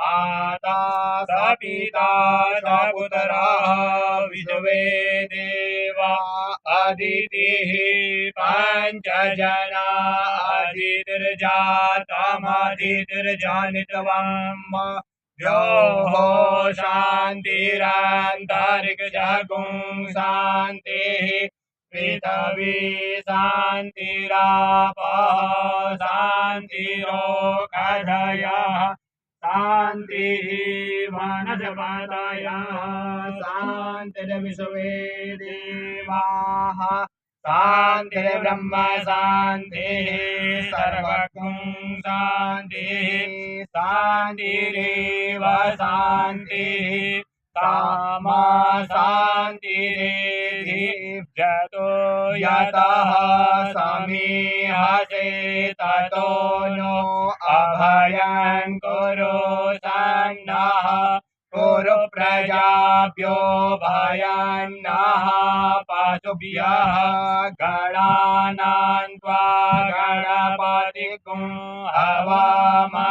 माता सपिता सपुत्रः विश्वे देवा अदितिः पञ्चजना अदितिर्जातमदितिर्जनितवम् योः शान्तिरन्तरिक्षगुं शान्तिः पृथिवी शान्तिरापः शान्तिरोषधयः शान्तिः वनस्पतयः शान्तिर्विश्वे देवाः शान्तिर्ब्रह्म शान्तिः सर्वगुं शान्तिः शान्तिरेव शान्तिः कामा शान्तिरेधि जतो यतः समीहसे ततो नो अभयं कुरु सन्नः कुरु प्रजाभ्यो भयन्नः पशुभ्यः गणानां त्वा गणपतिं हवामहे